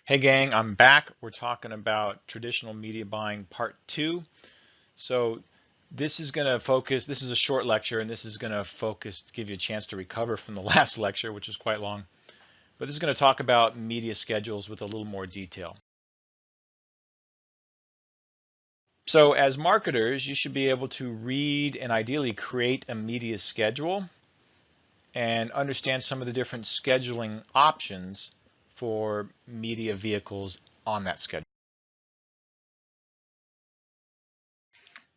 Hey gang, I'm back. We're talking about traditional media buying part two. So this is going to focus, this is a short lecture, and this is going to focus, give you a chance to recover from the last lecture, which is quite long. But this is going to talk about media schedules with a little more detail. So as marketers, you should be able to read and ideally create a media schedule and understand some of the different scheduling options for media vehicles on that schedule.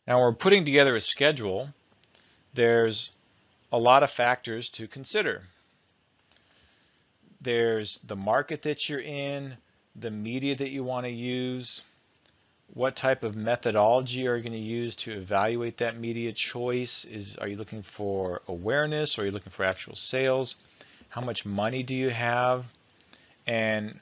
Now we're putting together a schedule. There's a lot of factors to consider. There's the market that you're in, the media that you want to use, what type of methodology are you going to use to evaluate that media choice? Are you looking for awareness or are you looking for actual sales? How much money do you have? And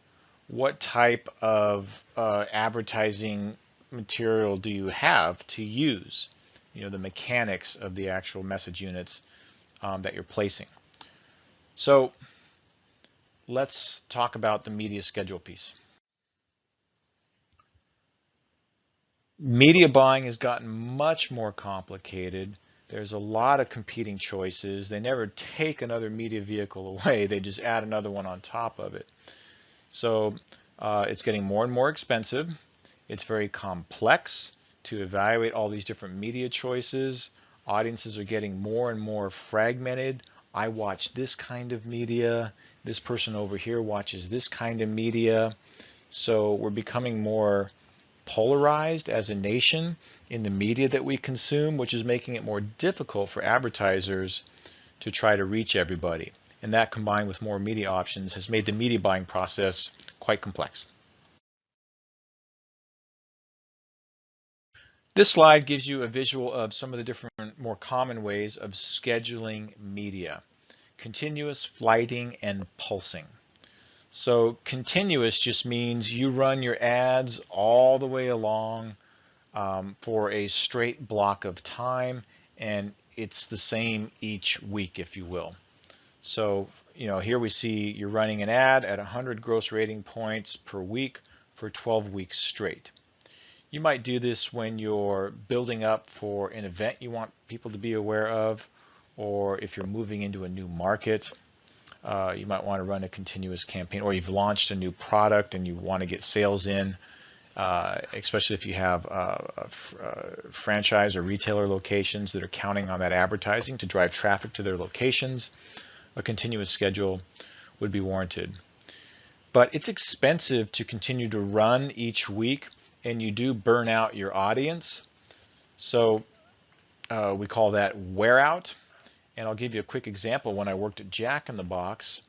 what type of advertising material do you have to use? You know, the mechanics of the actual message units that you're placing. So let's talk about the media schedule piece. Media buying has gotten much more complicated. There's a lot of competing choices. They never take another media vehicle away. They just add another one on top of it. So it's getting more and more expensive. It's very complex to evaluate all these different media choices. Audiences are getting more and more fragmented. I watch this kind of media. This person over here watches this kind of media. So we're becoming more polarized as a nation in the media that we consume, which is making it more difficult for advertisers to try to reach everybody. And that combined with more media options has made the media buying process quite complex. This slide gives you a visual of some of the different, more common ways of scheduling media: continuous, flighting, and pulsing. So continuous just means you run your ads all the way along for a straight block of time, and it's the same each week, if you will. So, you know, here we see you're running an ad at 100 gross rating points per week for 12 weeks straight. You might do this when you're building up for an event you want people to be aware of, or if you're moving into a new market. You might want to run a continuous campaign, or you've launched a new product and you want to get sales in, especially if you have franchise or retailer locations that are counting on that advertising to drive traffic to their locations. A continuous schedule would be warranted. But it's expensive to continue to run each week, and you do burn out your audience. So we call that wear out. And I'll give you a quick example. When I worked at Jack in the Box,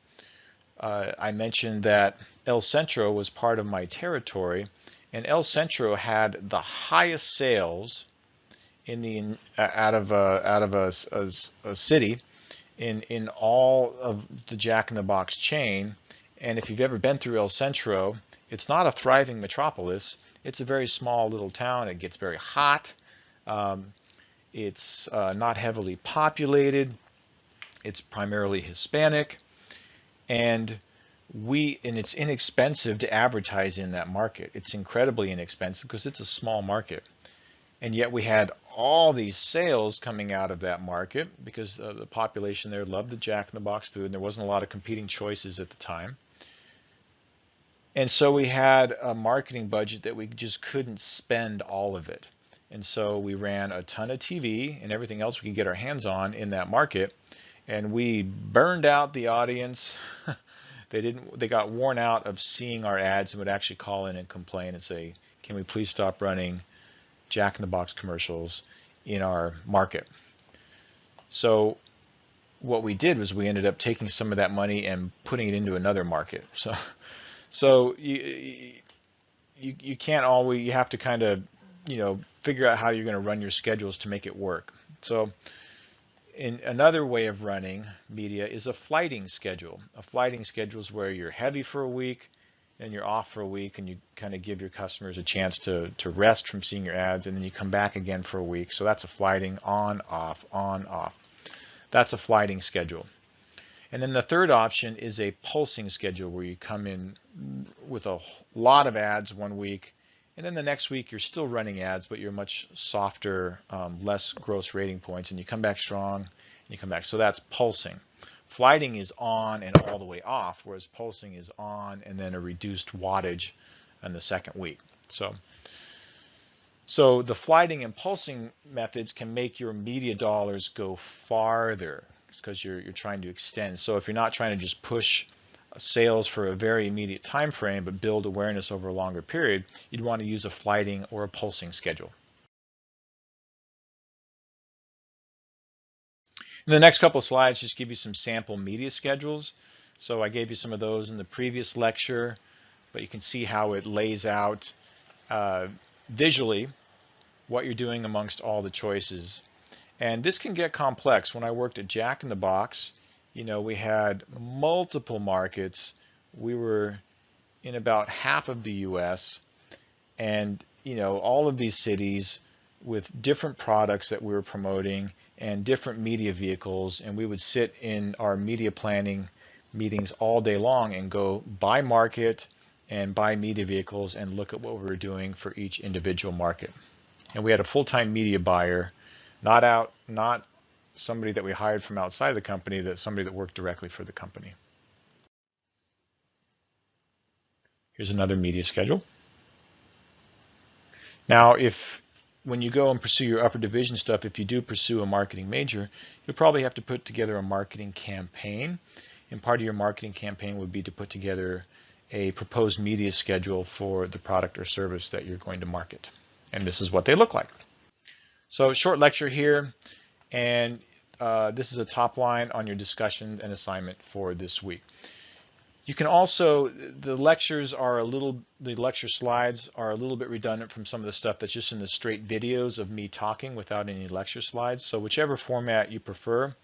I mentioned that El Centro was part of my territory, and El Centro had the highest sales in the out of a city in all of the Jack in the Box chain. And if you've ever been through El Centro, it's not a thriving metropolis. It's a very small little town. It gets very hot. It's not heavily populated. It's primarily Hispanic, and it's inexpensive to advertise in that market. It's incredibly inexpensive because it's a small market. And yet we had all these sales coming out of that market because the population there loved the Jack in the Box food, and there wasn't a lot of competing choices at the time. And so we had a marketing budget that we just couldn't spend all of it. And so we ran a ton of TV and everything else we could get our hands on in that market, and we burned out the audience. They got worn out of seeing our ads and would actually call in and complain and say, can we please stop running Jack in the Box commercials in our market? So what we did was we ended up taking some of that money and putting it into another market. So you can't always, you have to kind of, you know, figure out how you're going to run your schedules to make it work. So another way of running media is a flighting schedule. A flighting schedule is where you're heavy for a week and you're off for a week, and you kind of give your customers a chance to rest from seeing your ads, and then you come back again for a week. So that's a flighting on, off, on, off. That's a flighting schedule. And then the third option is a pulsing schedule where you come in with a lot of ads one week, and then the next week you're still running ads, but you're much softer, less gross rating points, and you come back strong, and you come back. So that's pulsing. Flighting is on and all the way off, whereas pulsing is on and then a reduced wattage in the second week. So the flighting and pulsing methods can make your media dollars go farther because you're trying to extend. So if you're not trying to just push sales for a very immediate time frame, but build awareness over a longer period, you'd want to use a flighting or a pulsing schedule. In the next couple of slides, just give you some sample media schedules. So I gave you some of those in the previous lecture, but you can see how it lays out visually what you're doing amongst all the choices. And this can get complex. When I worked at Jack in the Box, we had multiple markets. We were in about half of the US, and all of these cities with different products that we were promoting and different media vehicles, and we would sit in our media planning meetings all day long and go by market and by media vehicles and look at what we were doing for each individual market. And we had a full-time media buyer, not somebody that we hired from outside of the company, that somebody that worked directly for the company. Here's another media schedule. Now, when you go and pursue your upper division stuff, if you do pursue a marketing major, you'll probably have to put together a marketing campaign. And part of your marketing campaign would be to put together a proposed media schedule for the product or service that you're going to market. And this is what they look like. So short lecture here, and this is a top line on your discussion and assignment for this week. You can also, the lecture slides are a little bit redundant from some of the stuff that's just in the straight videos of me talking without any lecture slides. So whichever format you prefer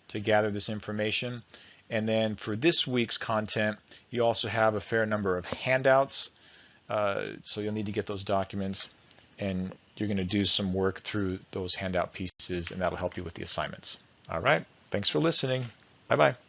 to gather this information. And then for this week's content, you also have a fair number of handouts. So you'll need to get those documents, and you're going to do some work through those handout pieces, and that'll help you with the assignments. All right. Thanks for listening. Bye-bye.